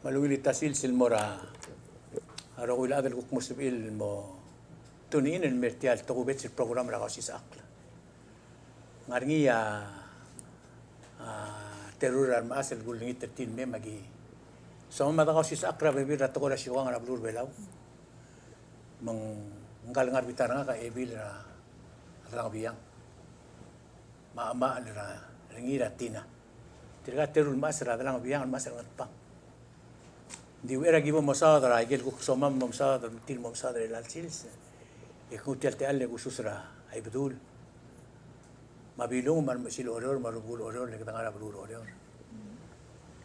Maluwilita silsil mora araw adal kuk musibil mo tunin el mertial to kubet sil program ra kasi sa akla. Ngaringi terur ar maasel gulingit tin me magi. So mata kasi sa akra bebir rato ko ra siwang ra blur belaw. Mang ngal bitar nga ka ebil ra ra biyang. Maama ra ringi ra tina. Tira terul mas ra dalang biyang mas ra pang. Di era gibo mosadra igel ku somam mosadra til mosadra el alchils e ku tel te alle ku susra ay bedul mabilung mar sil oror marubul oror le kadang bul oror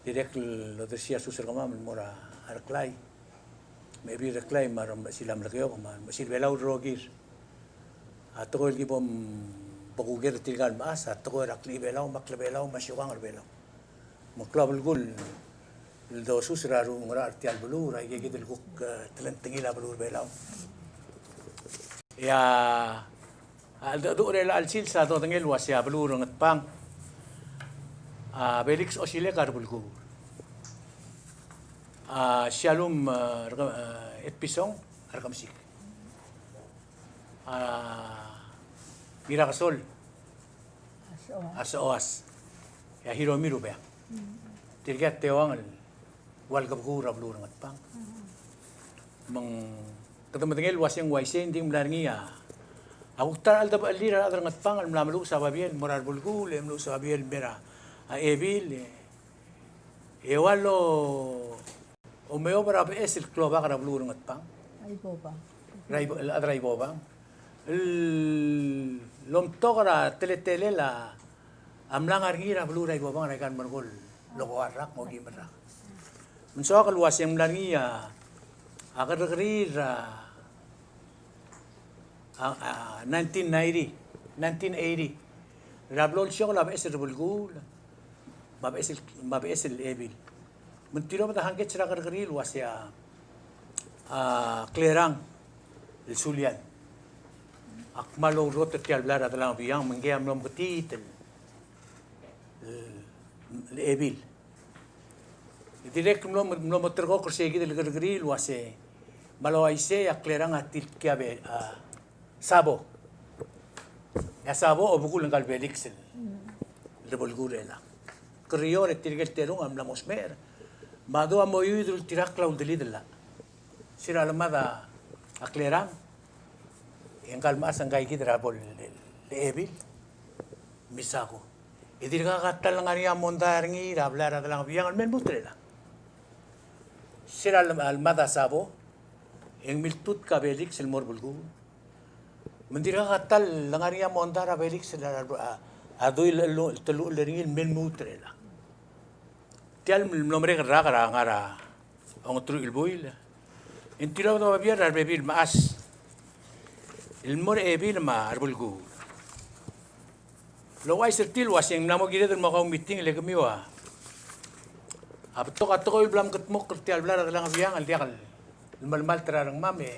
direct lo decía susra mamam mora arklay maybe arklay mar silam lagyo mar sil belau rogir ato el gibo baguger tilgal mas ato rakli belau makle belau masyuang belau maklabul gul do susra ru ngara artial belur ay gigit guk telentengila belur belau ya do rela alsil sa do tengil wasya belur ngat pang Belix osile karbulgu shalom episong arkamsik mirakasol asoas ya hiromiru be tirgat tewang wal kabura blur ngat pang mang katamatengel waseng waisen ding mlarngia aku tar alda balira adar ngat pang mlamlu sa babien morar bulgul emlu sa babien bera a evil e walo o meo para es el club para blur ngat pang ay boba adrai boba lom tokara teletele la amlang argira blur ay boba ra kan margol logo arak mo gimarak menso kaluas yang melangia agar kerir 1980 rablol siya lab esel bulgul mab esel ebil mentiro mata hangket sira kerir was ya klerang el sulian akmalo rot tial blara dalang biang mengiam nom ketitel el ebil direct no motergo korsegi del gergril wase malawaise aklerang atil kiabe sabo ya sabo obugul ngal belix de bolgurela kriore tirgel terung am la mosmer mado amoyudul tirakla undilidla sira lamada aklerang engal mas angay kidra bol lebil misako idirga katal ngari amondarngi rablara dalang biang men butrela sira almada sabo en miltut ka belix el morbulgu mendira katal langaria mondara belix adoy telu leringil men mutrela tial nombre ragara ngara ang tru ilboil en tiraw no babia bebil maas el mor ebil ma arbulgu lo wai sertil waseng namo gire del makaw meeting le kamiwa ato il blam ketmok kertial blara dalang biang al diakal mal terarang mame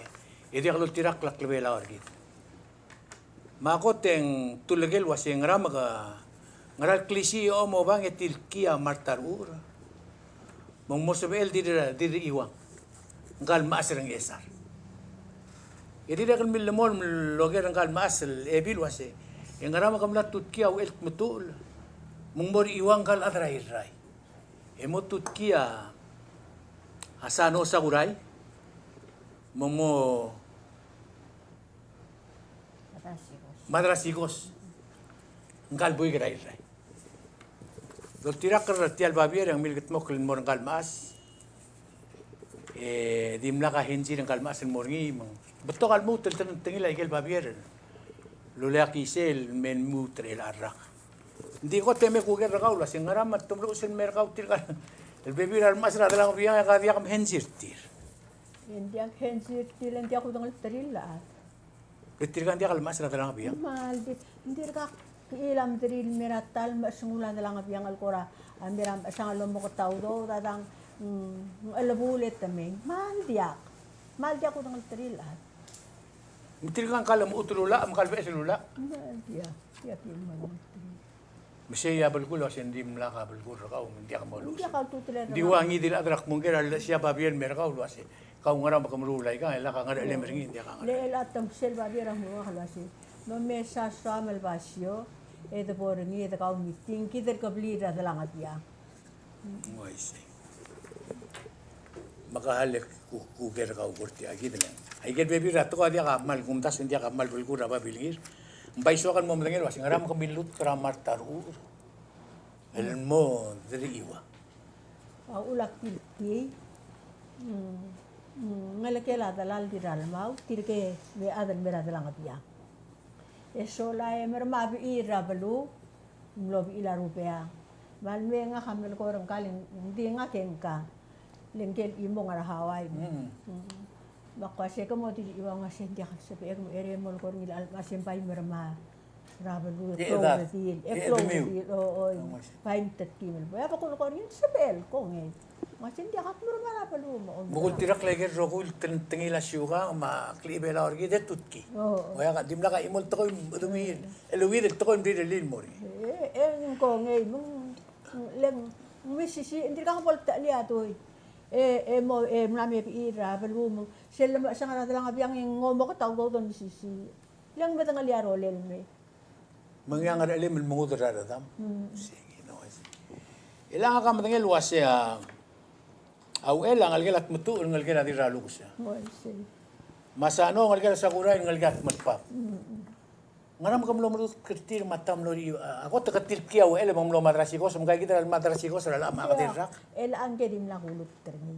diakal tirak lak lebela orgit makoteng tulegel waseng ramaga ngaral klisi o mo bang etil kia martar ur mong mosebel diri iwang ngal maasrang esar diakal millemol loger ngal maasel ebil wase engarama kamla tutkia o el mutul mong mor iwang kal adrai rai emotut kia asano saguray momo madrasigos ngal boy gray ray do tirak tial babier ang milget mo klin mor ngal mas dimla ka hinji ngal mas en morngi mo beto kal mutel tengila igel babier lulea kisel men mutre la rak hindi ko teme kuger ragaw la singaramat tumlo sen merkaw tirgal el bebir almas ra dalang biang ka dia kam hensirtir hindi ang hensirtir hindi ako dangal trilla betirgan dia almas ra dalang biang mal hindi ka ilam tril miratal masungulan dalang biang alkora amiram sangalom mo ko tawdo dadang alabulet tameng mal dia ko dangal trilla betirgan kalam utrula am kalbe selula dia pilman Masaya balkul wase hindi mlaka balkul kau hindi ka malus. Hindi ka tutulad Di wangi dil adrak mungkin siya babiyan merkau wase. Kau ngara makamrulay ka ela ka ngara ele meringi hindi ka ngara. Le el atam sel babira mo halasi. No me sa samal basyo e de por ni de ka meeting kider ka bli da lang apia. Waise. Makahalik kuker kau kurti agi dilang. Ay get baby rato ka dia ka mal kumtas hindi ka mal balkul raba bilingir. Mbaiso kan mo mlangir wase ngara makamilut kramar tarur. Elen mo dari iwa. Ulak tilki. Ngalakela dalal di dalmau tirke me adan mera dalang apia. Eso la e merma bi ira balu mlobi ila rupea. Mal me nga kamel ko ram kalin di nga kenka. Lengkel imo ngara hawai. Bakwa se kamo ti iwa nga sen dia se pe mo ere mo ko ngil al masem pai merma. Rabalu to betil. E pro betil o pain tet kimel. Ya pa ko rin se pel ko nge. Masin dia kat merma na palu mo. Bukul tirak lagi rokul tengila syuga ma klibela orgi de tutki. Waya ka dimla ka imol to dumin. Eluwi de to bri lin mori. Ko nge mong leng misisi hindi ka pol ta liya to. Mo mnami ira palu mo. Sel sa nga lang abiyang ngomo ka taw do misisi. Leng betang liya rolel me. Mangyang ara elim mungud ra dam. Sige no. Ilang ka matengel wase au elang algelat mutu ngalgela di ralu siya. Masano ngalgela sa kuray ngalgat matpap. Ngaram kam lo mulu kertir matam lori ako takatil kia au elam lo madrasi ko samgai kita madrasi ko sala ma kadirak. El angedim la kulut terni.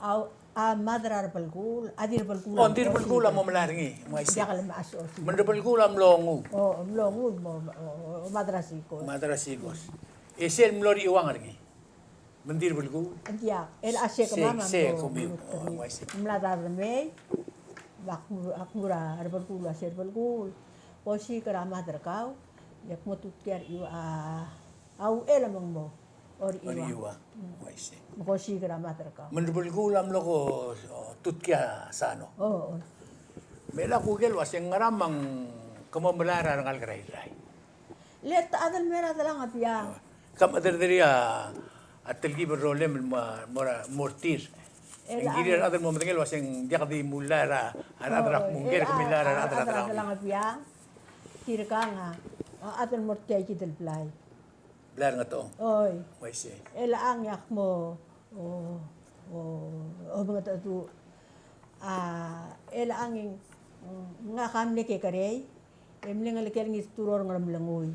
Au a madrar balgul adir balgul. On dir balgul mo malaringi mo isi. Jakal maaso. Manda balgul am longu. Longu mo madrasi ko. Madrasi ko. Esel mlori iwang ringi. Mendir balgul. Dia el ashe ka mama. Se comigo. Mo isi. Mladar me bakmura balgul ashe balgul. Posi kara madar kau. Yak mo tutkiar iwa au elam mo. Or iwa. Mo isi. Posi kara madar kau. Mendir balgul am loko tutkia sano. Mela kugel waseng ngaramang kamamelara ng algaray. Let adal mera dalang apia. Kam adar dia atelgi berolem mortir. Ingiri adar mo mengel waseng dia kadi mulara adrak mungker kemilara adrak dalang apia. Tirkanga adal mortir kidel play. Blar nga to. Oy. Waise. Ang yak mo mga tatu angin nga kamne ke karey emling aliker ngis turor ngam langoy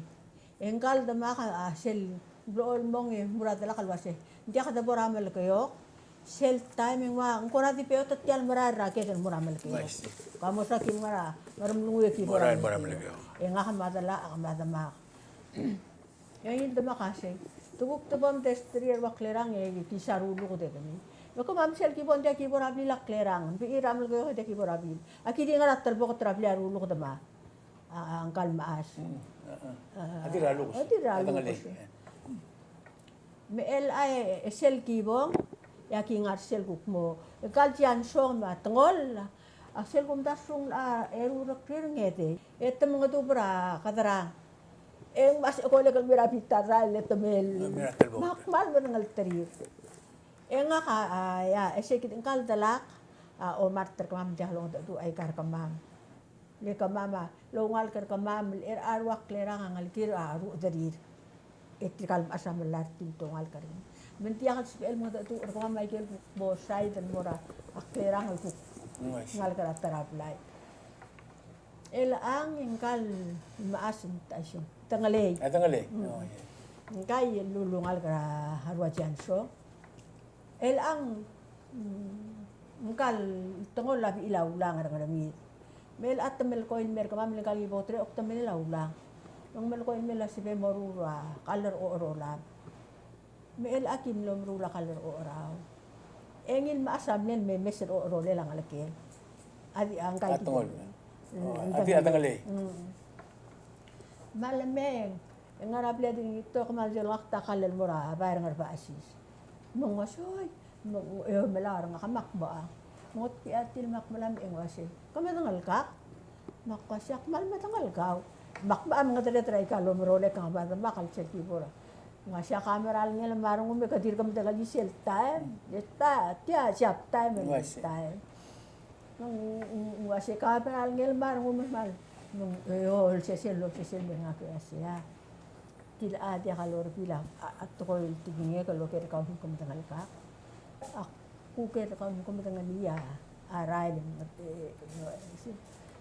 engkal dama ka sel blol mong murad la kalwase dia ka dabora mal kayo sel timing wa ngora di peo tatyal marara ke den muramal kayo kamo sa kim ngara maram lungoy ki moral maral kayo nga kamadama yung dama kasi tubuk tubam testrir wa klerang kisarulo ko de kami Ako mam sel ki bon dia ki borabi la klerang bi iram lo ko de ki borabi aki di ngarat talbo ko trabli arulo ko dama ang kalmaas adi ralu me el ay sel ki bon ya ki ngar sel ko mo kal tian song ma tngol a sel kum dasung a eru ro kler ngete et mga tu bra kadara mas ko le kal birabi taral le temel makmal ngal tari nga ka ya esekit engkal dalak o marter kamam jahlong tu ay kar kamam le kamama longal kar kamam er arwak lerang angal kir aru darir etikal asam lar tinto ngal karin mentiang spel mo tu kamam Michael bo sai dan mora aklerang al ngal kar taraplay el ang engkal maasin tasyo tangale ngay lulungal kar harwajan so el ang ngkal tungol labi ilaw lang ngarami mel atmel coin mer kamam le kali botre oktamel ilaw lang ng mel coin mel sibe morura color o rola mel akim lom rula color o raw engin maasam nen me meser o role lang alakel adi ang kay atungol adi atangali malameng ngaraple din ito kamal jol wakta kalal mura bayar ngarba asis mga soy melar nga kamak ba ngot ki atil mak malam engwase kami tangal ka makasyak mal matangal ka Makba mga tira ikalo merole kang bata bakal selfie pura. Nga siya camera niya lang marang umi kadir kam tagal di sel time. Desta tia siap time Nga siya. time. Nung nga siya camera niya lang marang umi mal. Nung hol siya nga kaya siya. Tila adi kalor pila at ko tigingnya kalau kira kau hukum tangal ka. Aku kira kau hukum tangal niya. Aray din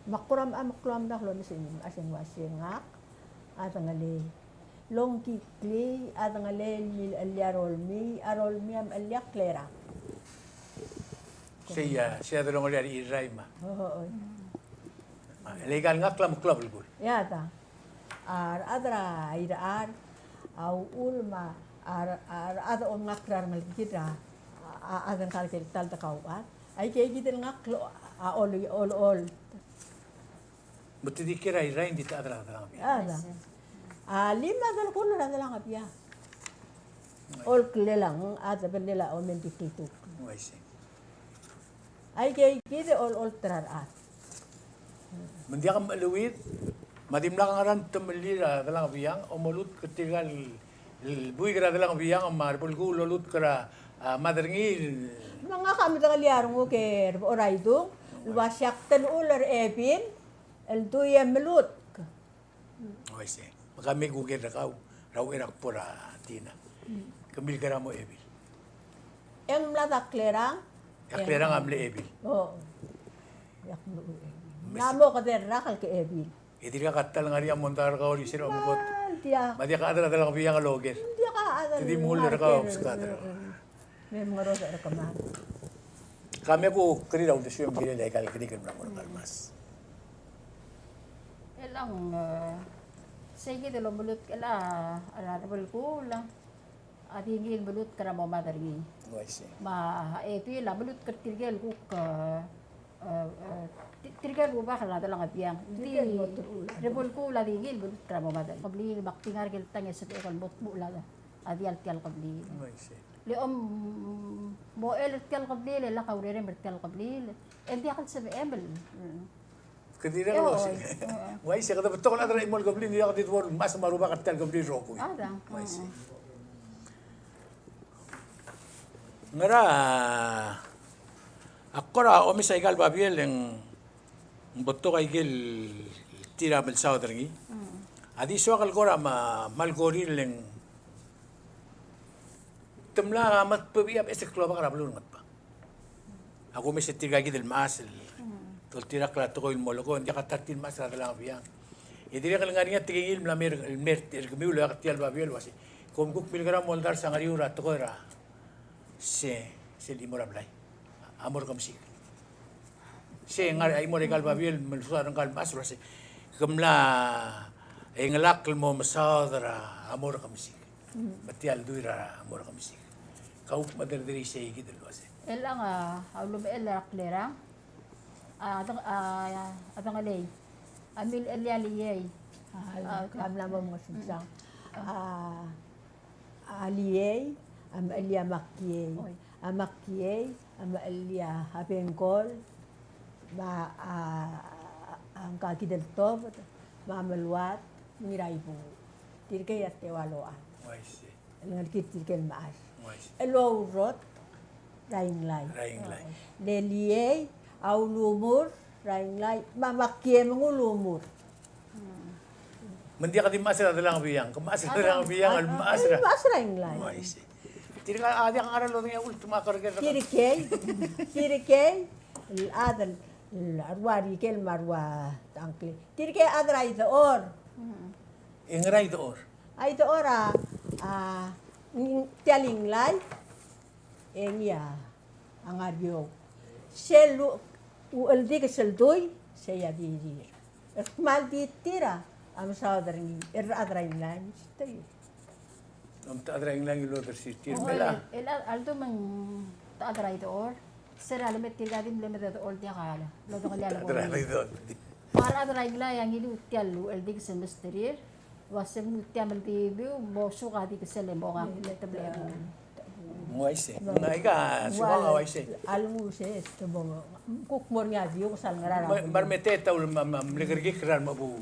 makuram dah lo mesin asing wasingak at ngale long kikli at ngale mil alyarol mi am alyak klera Siya dalong ali iray ma. oo Legal nga klam club bul. yata adra ira au ulma ada on ngakrar ngal kita adan kal tal takawat ay kay gitel ngaklo all Buti di kira iray hindi ta adra adra kami. ada lima dal kuno na lang apya all klelang at benela o mentikitu Nga siya. ay kay gide all trarat Mandiya ka maluwit, madimla ka nga ran tumalira dalang biyang, umulut katigal, buhay ka dalang biyang, marpul ko, lulut ka madarngil. mga kami tangal yarong mo kay oraydo luwasyak tan ular epin el tuya melut Okay, siya. Makamig ugir na ka, raw irak pura, tina. Kamil ka mo ebil. em latak klerang Kaklera nga amli ebil. oh yak mo namo ka der rakal ke ebil Hindi ka katal nga riyan montar ka uli sila umukot. dia Madiya ka adra dalang biyang aloger. dia ka ada Hindi mo ulir ka obskadra. may mga rosa rekaman Kami ko kari raw desyo yung ginilay kalkalikan mo ng kalmas. Elang sige dilo mulut kala ala ko lang adingil mulut kara mo madargi Okay, siya. ma epi la mulut kertirgel ku ka tirgel ku ba kala dalang apiang di rebol ko la dingil mulut kara mo madargi kabli baktingar gel tanya sa ekon bot mu la adial tial kabli Okay, siya. li mo el tial kabli la kawrere mertial kabli endi akal sa emel Kadira ko siya. Why siya kada betul adra imol goblin dia kadit wor mas maruba katal goblin roko. ada Why siya. Ngara akora omi sa igal babiel ang boto kay gil tira mel sa odrangi. Adi so akal kora malgoril leng temla mat pabiap esek kloba karabulun mat pa. Ako may sa tiga gidil masel. Tol tira kala to ko il moloko ndi ka tatin mas ra lang biyang. Idiri ka lang nga tigil mer gmiulo ka tial babiel wasi. Kung kuk pilgram moldar sa ngariura to ko ra. Se di mora blay. Amor kamsik. Se ngar ay mo regal babiel melsuar ngal mas wasi. Kamla englak mo masadra amor kamsik. Batial duira amor kamsik. Kau maderdiri se gidil wasi. elang aulum ela klera atang alay amil elialiyay kamla mo mga sinsang aliyay am alya makiyay Oy. amakiyay am alya hapengkol ma ang kakidal to mamalwat miray po tirkay at tewaloan Why siya. ngal tirkay maas Why siya. elowrot rainglay Raing lay. leliyay aulumur rainglay mamakiyay mangulumur Mandi ka di masira dalang biyang. Kumasira dalang biyang al masira. masrainglay Why siya. Tiri ka adi ang aral lo nga ultima karger. tirikay adal arwari kel marwa tangkli tirikay adra ito or Ingray door. ay ito ora tialinglay engya ang aryo selu ualdi ka seldoy saya diri mal di tira am saudari adra inglay tayo Ang taadra lang yung loder si Tir Oh, Mela. aldo mang taadra ito or sera lemet tirgadim lemet ito or dia kala lodo kala Taadra lang doon. para adra igla yang ili utialu el dig semesterir wasem utiam el bibu mo suka di kesele mo nga table Waise. Ngai ka suma waise. Almuse tubong kukmor nga diyo sal ngarara. Marmete taul mlegergi kran mabu.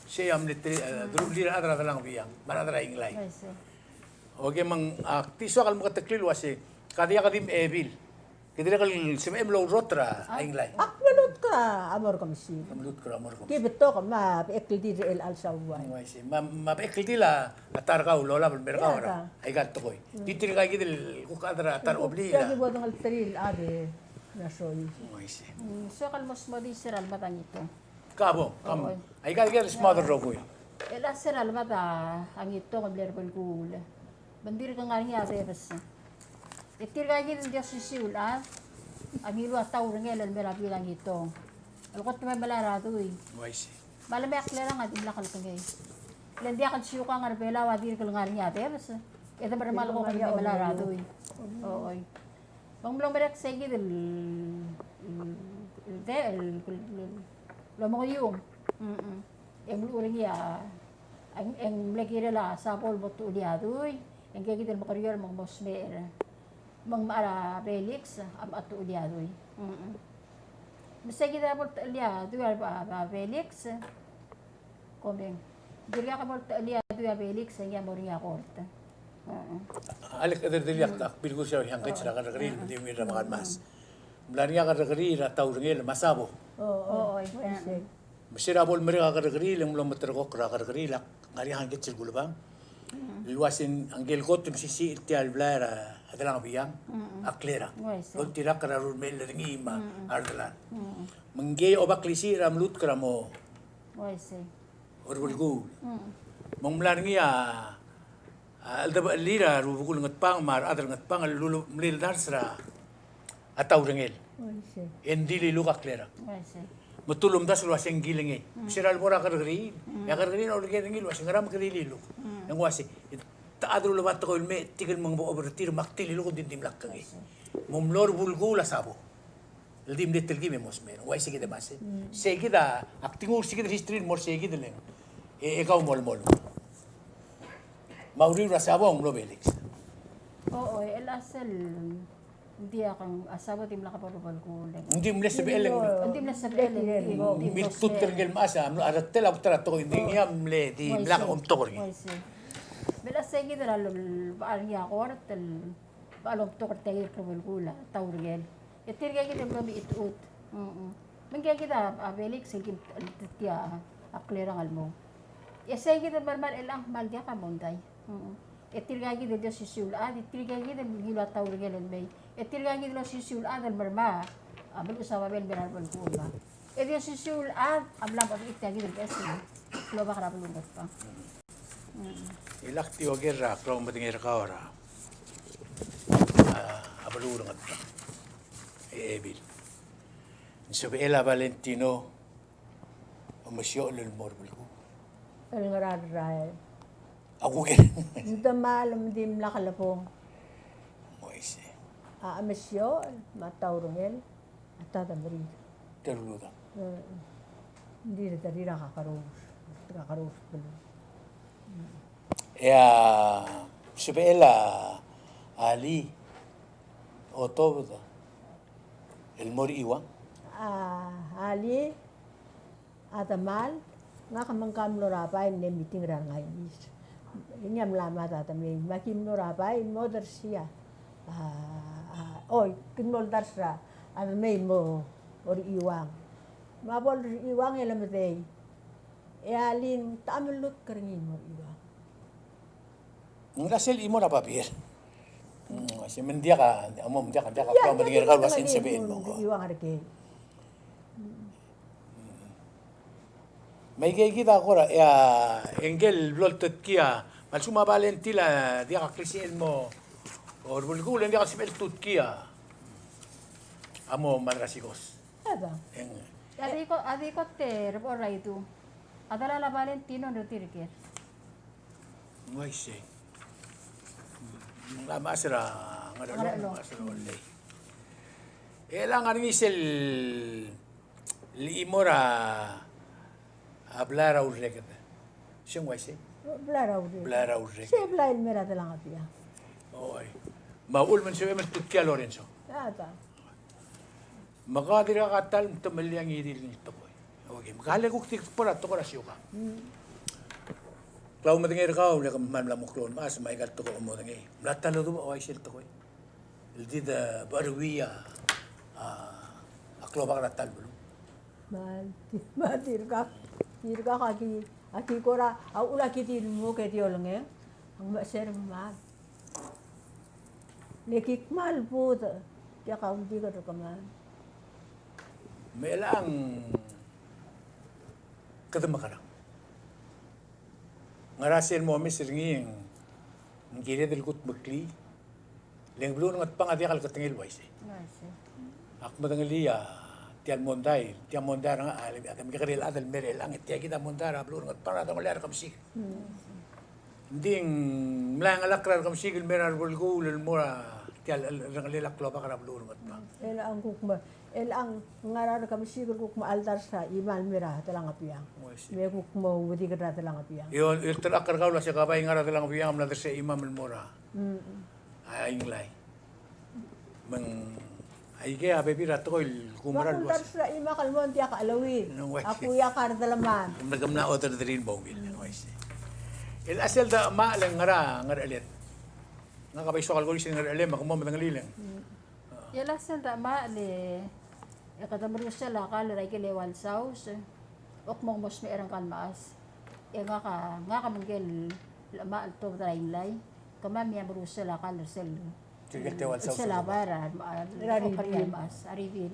Siya amlete drulira adra lang biyang. Maradra inglay. Waise. Oke mang aktiso kal mo kataklil wase. Kadiya kadim ebil. Kidira kal sima emlo rotra inglay. Akwalut ka amor kamsi. Kamlut kra amor ko. Kibito ka ma ekli di el al sawai. Waise. Mapekil dila atar ka lola berka ora. Ay gat toy. Titir ka gidil ku kadra atar obli. Kaya bodong al tril ade na soy. Waise. So kalmos mo di siral matang ito. Kabo kam. Ay gat gidil smother rogoy. Ela siral mata ang ito ng blerbol kula. Bandir ka nga niya sa epas. Itir ka gidil diya sisiulan. Ang hilo at tao rin elan merapi lang ito. Alukot naman balarado eh. Waise. Malamay akla lang at imlakal ka ngay. Ilan diya kan siyo ka nga rebela wadir ka lang niya epas. Ito ba naman ko kami balarado eh. Oo eh. Bang belum berak saya gitu lo mau yung yang lu orang ya yang lagi rela sapol botu dia tuh yang kayak gitu mau kerja mau bosmer mau ara Felix am atu dia tuh bisa kita bot dia tuh apa Felix komeng jadi ka bot dia tuh Felix yang mau ria korte Alik ada dilihat tak pilih siya yang kecil akan negeri di mira makan mas. Belanja akan negeri atau negeri masabo. Oo. Masira bol mereka akan negeri yang belum terkok akan negeri lak ngari yang kecil gulubang. Luasin anggel kot tu sisi tial belara adalah biang aklera. Kau tidak kerana rumel lagi ma adalah. Menggay obak lisi ramlut keramo. Orbulgu. Mengmelangi ya. Alda lira rubukul ngat pang mar adar ngat pang lulu mlil darsra ataw rengel endili luka klera mutulum das lu aseng gilinge siral mora kargri ya kargri no rengel waseng ram krili lu yang wasi taadru lu bat ko me tigil mang bo overtir maktil lu din dim lakkage mumlor bulgu la sabo dim de telgi me mosmer wai sige de base sige da aktingur sige de history mor sige de len e kaw mol mol Mauri rasabo ang Felix. Oo, el asal hindi akong asabo tim nakapalubal ko. Hindi mo sa beleng. Hindi na sa belen. Miltut tergel masa amlo aratel aptra to hindi niya mle di mlak to ri. Bela segi dara lo baan ya ko aratel baalom to karte probal kula taurgel. Itir ga kita babi itut. Mengga kita Felix silkim tiya aklerang almo. Ya segi kita barman elang mal dia ka monday. Itir ga kita dia sisul ad itir ga kita gila taurgel bay. Itir ga kita sisul ad al barma. Abel usama bel benar bel kula. Dia sisul ad amlam pa itir ga kita lo ba karap lungot pa. Ilakti o gerra kung matingir ka ora. Abaluro nga ta. Ebil. Sabi Ella Valentino umasyo lul morbul ko. Ang ngararaya. Ako ken. Hindi malam dim lakalapong. Moise. Amisyo, matawrongel, at tatamrin. Teruluda. Hindi na tari nakakarus. Nakakarus pala. Sabi Ella Ali Otobuda. El mori iwang. Ali, atamal, nga kamangkam lorapay, ne meeting ran ngayon. Inyam lama tatamay, makim lorapay, modar siya. Oy, kinol darsra, may mo, or iwang. Mabol iwang elamatay. Alin, tamalut karingin mo iwang. Ngasel imo na papir. Si mendia ka, amo mendia ka kung matingir ka wasin sabihin mo. Iwang arke. May kita ko ra engel bloltot kia malsuma valentila dia ka klisen mo or bulgulen dia ka sibel tut kia amo malrasigos Aba. Adi ko te repora itu. Adala la Valentino no tirker. Ngoy se nga masra ngadalo masra olay elang ani sel liimora hablar urreket siyang wai se Blara uri. hablar urreket Siya bla ilmera talang apya. oy Maul man siya man tutya Lorenzo. Yata. Makadira katal tamali ang idil nito ko. Okay, makahali ko tik para to ko rasyo ka. Klau matengir kau le kam man lamok klon mas mai gal to ko mo tengi. Latalo do ay sil to ko. Ildi da barwiya aklo ba ratal bulu. Tirka aki kora au ula kiti mo ke tiolnge ang maser mal lekik mal put ya kaunti ka kaman Melang kadama karang. Ngarasil mo mi sirnging ngire del kut bakli. Leng bulu ngat pangati kal katengil waise. Ak madangalia tiyan monday nga alim akam kikaril adal merel ang tiya kita mondara bulu ngat para ta malar kamsik. Ding mlang alakrar kamsik el meral bulgul el mura tiyal rangalilak lo pa kana bulu ngat pa. el ang ngarar kami siguro kuk maaltar sa imal mira talang apiang Moise. me kuk mo wadi ka talang apiang Yon iltalakar kau la siya kabay ngara talang biyang amna sa imam el mura. Ay inglay. Mang ay kaya bebira to il kumaral Makultar was. sa ima kalmon tiya ka alawin Nung wasi. aku ya kar dalaman Nagamna otor drin bongil Moise. El asel da ma lang ngara alit. Nga kabay sokal ko sin ngara alit makumo madangalileng. Yala sa tama le katamro siya la kala ray kelewal saus. Ok mong mos may erang kan maas. E nga ka manggel lama alto drainlay. Kamami ang Brussels la kala sel. Tigil tewal sa Sa labaran, Rarivil. mas, arivil.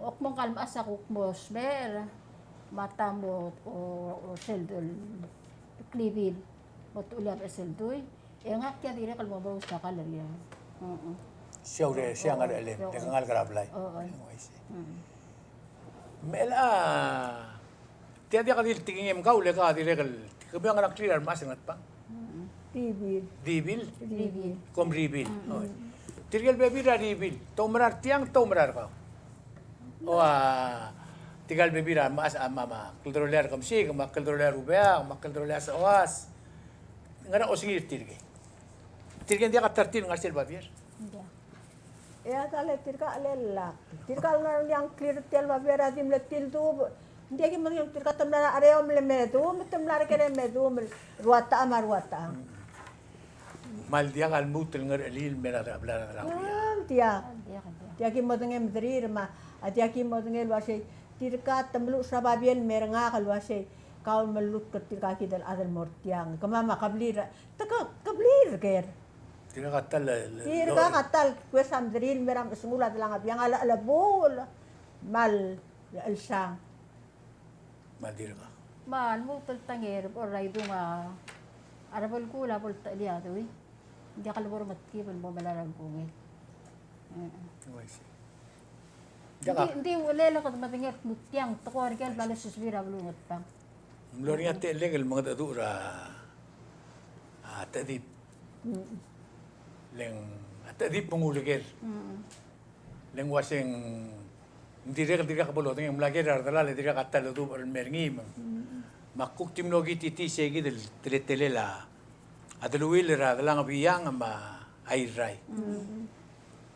Ok mong kalmas ako mos mer mata mo o seldol klibid. Mo tulap eseldoy. E nga kaya dire kalmo ba sa kala ya. siya ngara alit. Nakangal karablay. Oo. Moise. Mela tiya ka dil tingin kau le ka dire kal. Kabiyang anak clear mas ngat pa. tibid Dibil. Ribil. Kom ribil. Tirgel bebi ra ribil. Tomrar tiang tomrar ka. O tigal bebi ra mas mama. Kontroler kam si, kam kontroler ubea, kam kontroler sa oas. Ngara o sige tirge. Tirgen dia ka 13 ngasel babier. ya tale tirka alella tirka ngar yang clear tel ba bera dim le til tu dia ki mang tirka tamla areo mle me tu tamla kere me tu ruata amar ruata Mal dia kal mutel ngar alil mera ra bla ra. tia Dia kan dia. tia ki modenge mdrir ma atia ki modenge wase tirka tamlu sababien merenga kal wase kau melut ke tirka ki dal adal mortiang kama kablir taka kablir ker Tira ka tal. tirka katal kwes amdril meram sungula dalang abiang ala ala bol mal ya alsang Mal dir ka. Man mo tangir oray do nga arabol ko la pol taliya to eh. Hindi ka labor matkipon mo malalang kungin. Moise. Dia ka. Hindi wala lang kat matingit mutyang takor kel balas susbira bulungot pang. Mloria te legal mga dadura. Tadip. Leng tadip penguligel. Leng waseng hindi rin ka bulot ng mlagi ra dalal hindi ka talo do al merngim. Makuk timlogi titi segi del teletelela. Adaluil ra dalang biyang ma ayray.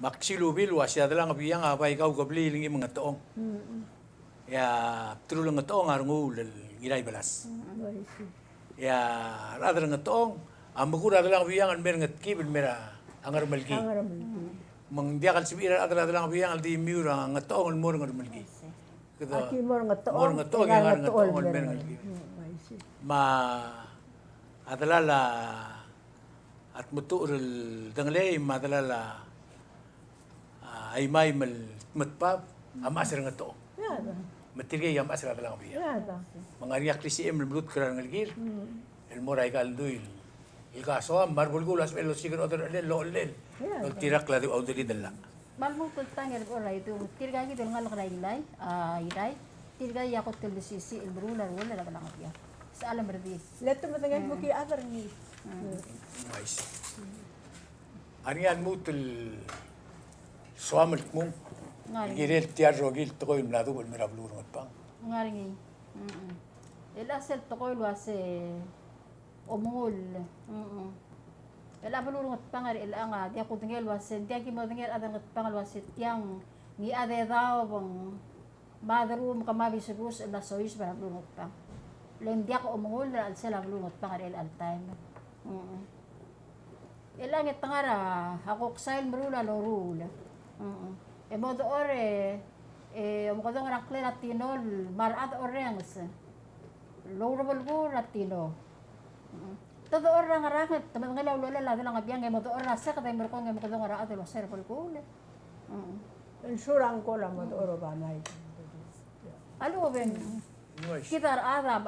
Maksilubil wasya dalang biyang abay kau gabli lingi mga toong. Ya trulang toong arngul giray balas. Ya radar ngatong amugura dalang biyang an mer ngat kibel mera angar malgi. Mang dia kal sibira adala dalang biyang al di miura ngatong al mur ngar malgi. Kada aki mor ngatoon mor ngatong ngar ngatong al mer malgi. Ma adalala at mutur danglay madalala ay may mal matpap amasir ngatong. ya Matigay am asra dalang biyang. ya Mga riyak lisi em blut kran ngalgir. El moray kalduil. Il kaso marbol gulas el sigur other el lo el. Yeah. El tirak la di audiri dalla. Mal mo tangir oray do tirga gi del ngal kray lay iray. Tirga yakot tel sisi el brular wala la lang apya. Sa alam berdi. leto matangan mo ki adar ni Mais. Arian mutul suamel mum. Ngal Girel tiar rogil to im ladu bol mera blur mat pang. ngaringi. El asel to ko wase omul. Ela balurungot pangar ila nga dia ko tingel wasen dia ki mo tingel adan ngot pangal wasit yang ni ade daw bang madarum kamabi subus ela sois ba balurungot pang. Lem dia ko umungol na sala balurungot pangar ila altan. Ela ngit tangara ako ksail marula lorula. E modo ore mo ko dong rakle latinol marat orengs. Lorable go latino. Todo orang ngarangat, teman ngelaw lola la lang abiyang ngay mo to ora sa katay merko ngay mo kadong ara atelo ser pol ko. Insurang ko lang mo oro ba may. Alo ben. Kita arab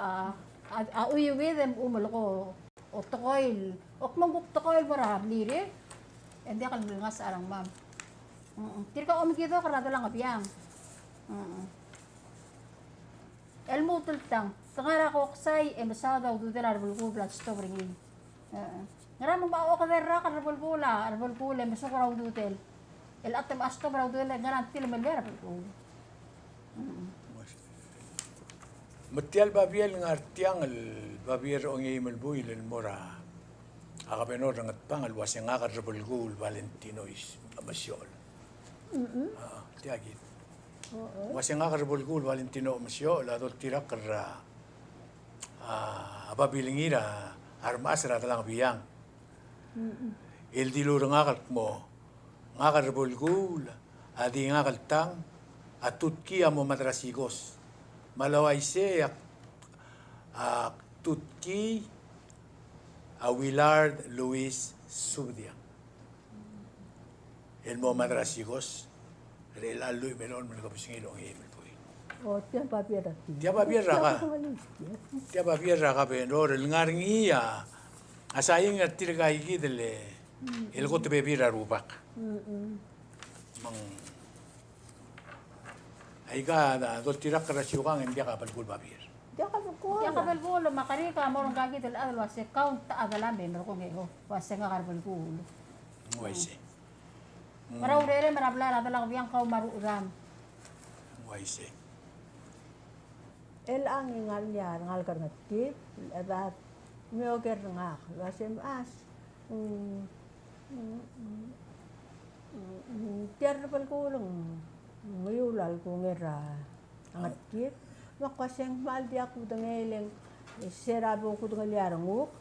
uyuwi dem umul ko o tokoil. Ok manguk tokoil marahab lire. Hindi ka ngas arang mam. Tirka omkido karado lang abiyang. Elmo tultang. Tangara ko ksay emasada u dudela arbol bla stobringi. Ngaram ba o kadera arbol bula mesok raw dudel. El atem asto raw dudel ngaran til melera ko. Matial babiel ng artiang babier o ngay malbuil el mora. Akabenor ng atpang alwas yung akar rabulgul Valentinois amasyol. Tiagit. Was yung akar rabulgul Valentino amasyol adol tirak kara ababilingira armas ra talang biyang. El dilur ngakal mo ngakal rabulgul adi ngakal tang atutki amo madrasigos. Malaway siya tutki Willard Luis Subdia. El mo madrasigos rel alu melon melkapsingilong himel. O tiyan papiera. Tiaba biarra ka benor el ngarngia asayeng atirga igidele el gote bebira rubak. Mang aiga da dol tirak rasyugang hindi ka balgul babir. Diyan ka ko. Ya kabel bulo makari ka mo gagi del adal wase count ta adalam ben ko ngego wase nga karbel bulo. Waise. Maraw rere marabla adal lang biyang ka maruram. Waise. El ang ingal niya, ngal karnatip, at may oker nga, wasem as, tiar na palkulong, mayulal kong era, ang atip, makwaseng maldi ako dangaling, serabo ko dangalyarang uk,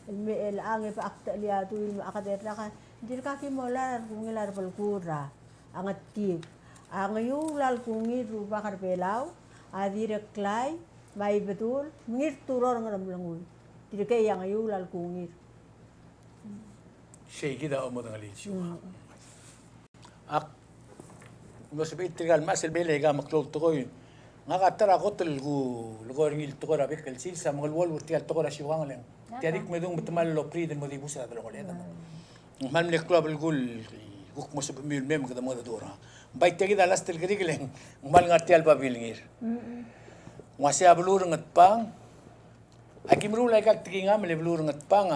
el ang ipaakta liyato, il maakaderna ka, hindi ka kimolar kung ilar palkura, ang atip, ang mayulal kong iru bakar pelaw, adire klay may betul ngir turor ngaram langul dire kay yang ayulal kungir Siya kita omo ng alisyo. Ak no sabi itigal mas el bele ga maklog to ko yun. Nga katara ko tulgu lugo ngil to ko rabi kalsil sa mga wal urtial to ko rasyo ang lang. Tiadik medong matamal lo pri den mo dibu sa dalo ko leta. Mal le club el gol guk mo sa mil mem kada mo da dora. Bay tegi da las tel grigleng mal ngartial babilngir. Ngasi ablur ngat pang agimru lai kak tigi ngam le blur ngat pang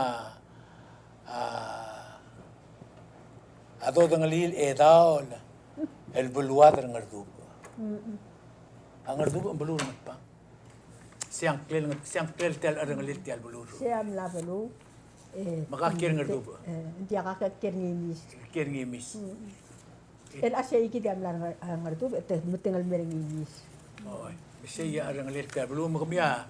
ado dangalil edaol el bulwadar ngardub. Ang ngardub ang blur ngat pang. Siang klel tel arangalil tial blur. siam labalu Makakir ngardub. dia kakakir ngimis Kir ngimis. el asya iki dia mlar ngartu et mutingal mereng ngimis Oy, siya arangalil tial blur makamya.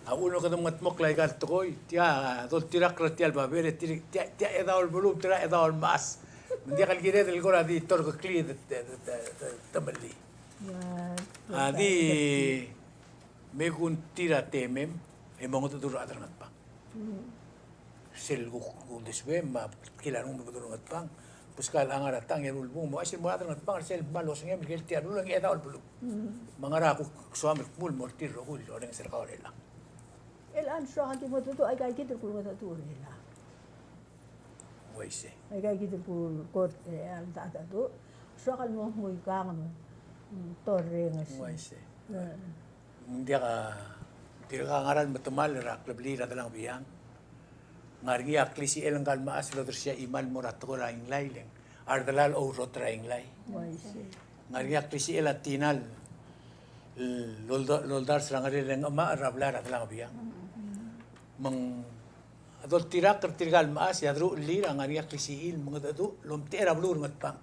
Uno ka mga tmok lai kat toy, tiya dol tirak ratial babere tiya edaol blur tira edaol mas. Hindi kalgire del gora di torko kli tamali. Adi may kun tira temem e mga tuturo atrangat pa. Sel ko deswe ma kilanong tuturo at pang. Puskal ang aratang yan ulbong mo asin mo atrangat pang sel balos ngem gel tiar ulang edaol blur. Mga rako suami mul mortir ro ul orang serkao lela. el an so hanti mo tutu ay kay kitur kul mata tur hela Waise. ay kay kitur kul kot al ta ta tu so kal mo muy kang mo torre ngas Waise. Hindi ka ngaran matumal rak labli ra dalang biyang. Ngargi aklisi elang kalmaas lo siya imal mo rato ko raing laileng. Ardalal o rot raing lay. waise Ngargi aklisi elatinal loldar sa ngari leng ama rabla ra dalang biyang. Mang Adol tirak kertirgal maas ya dru lira ngania krisiil mga dadu lom tera blur ngat pang.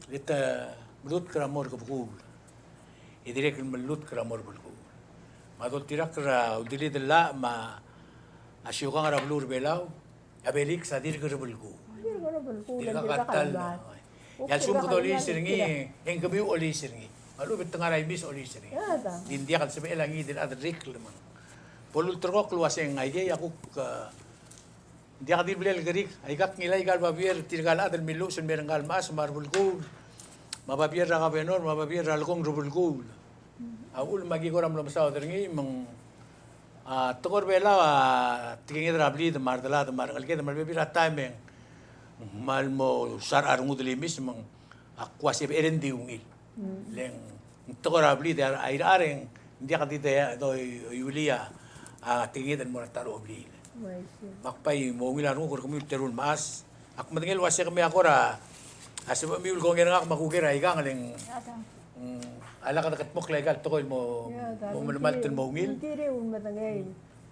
Lita melut kramor ke bukul. Idirek melut kramor bukul. Madol tirak kra udili dela ma asyukang ara blur belau abelik sadir ke bukul. Dirka katal. Ya sum ko oli siringi engkabi oli siringi. Malu betengarai mis oli siringi. India kan sebe elangi din adrik lemang. Polul terkok luaseng aige aku ke dia kadir bilal gerik aigak ngilai gal babier tirgal adal milu sun merenggal mas marbul kul mababier raga benor mababier ralkong rubul kul aul magi goram lom saw derngi meng tokor bela tikingi drabli de mardala de margal ke de marbebi ratameng malmo sar arngu de limis meng akwase erendi ungil leng tokor abli de air areng dia kadir de do yulia tikingi de morataro obli makpay mo ngilan ko kung terun mas ak matingel wase kami akora asib mi ul gongen ngak makugera igang aling ala ka nakatmok legal to mo manumal ten mo ngil Kiri un matangay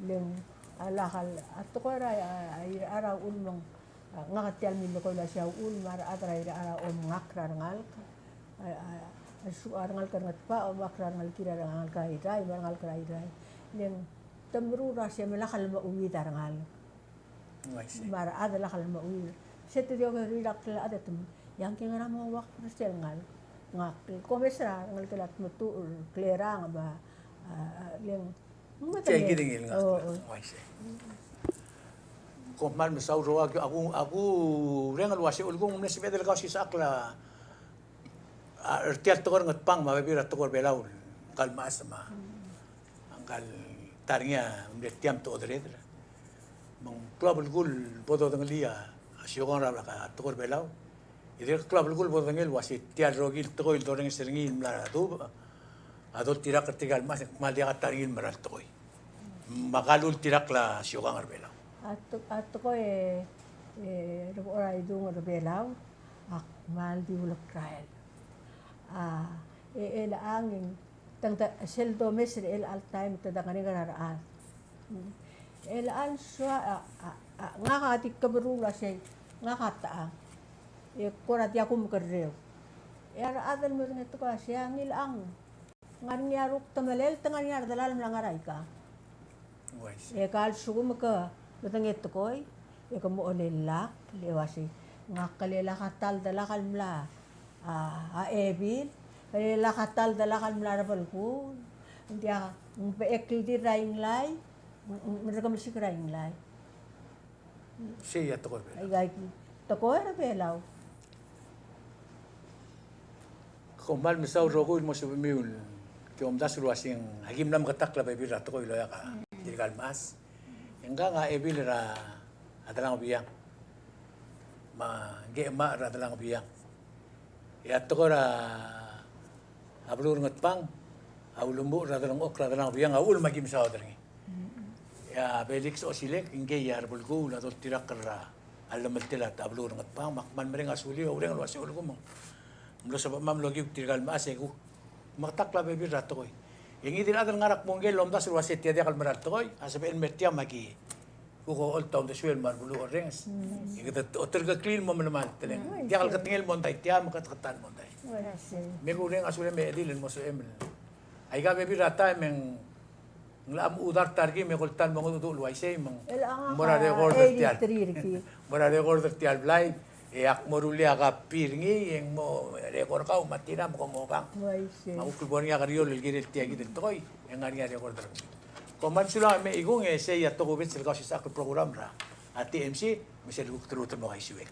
leng alakal at ko ra ay ara ulmong ngakatial min ko la siya ul mar atra ara om ngakra ngal asu arangal kanat pa o makra ngal kira ngal kai dai ngal kai dai leng tamru ra siya malakal mauwi darangal mar ada lakal mauwi setu dio ko rilak la ada tum yang kinga mo wak rasel ngal ngak komesra ngal kelat metu klera ba leng Cai giding ngak waise ko man mesau ro aku rengal wase ulgong nes bedel ka si sakla artiat tokor ngat pang mabira tokor belau kalma sama angkal tarnya tiam to odredra mang club gul bodo danglia asyong ra ka tokor belau idir club gul bodo dangel wasi tiar rogil tokoy doreng seringi mla tu adol tirak kertigal mas maldia taringin maral tokoy makalul tirak la asyong ar belau at ko ora idung ro belau ak mal di ulak trail el angin tangta sel domestic el al time ta dangani garaan el al swa ngakatik kabrula say ngakata korat yakum kerrew era adal mo nito ka siya ngilang ngarnyaruk tamalel tanganyar dalal langaray ka waise kal sugum ka betangit koy mo olelak lewasi ngakalela katal dalakal mla ebil kalila katal dalakan mlarabal ko dia peekil di raing lay mereka mesti raing lay siya tokor belau ay gay toko ra belaw Kumbal misau rogo mo sa miul kiom das ruasing hagim nam katak la bebira to ko iloya ka dirgal mas engga nga ebil ra adalang biyang ma ge ma ra adalang biyang ya to ko ra ablur ngat pang aulumbu ra adalang ok ra adalang biyang aul magim sa odring ya Felix Osilek ingge ya arbulgo la dol tirak ra alam tilat ablur ngat pang makman mereng asuli ureng lo asul ko mo mula sa mam logi tirgal maase ko maktakla bebi rato koy ingi din adal ngarak monggel lomda sur wasit ya kal marat koy asabe en metia magi ko all town the swell mar bulu orange ingi otter ga clean mo naman teleng dia kal katingel mon tay tia makatkatan mon tay me ko reng asule me edilin mo so emel ay ga bebi rata meng nglam udar targi me koltan mo do luaise mong mora de order tial mora de order tial blay ak morulia ka pirngi yang mo rekor ka umatina mo komobang maukul niya kariyo lilgiril tiagi din toy yang ngari rekor dra koman sula me igong se ya to ko bet sel ka sa program ra at TMC misel ko truto mo kay siwek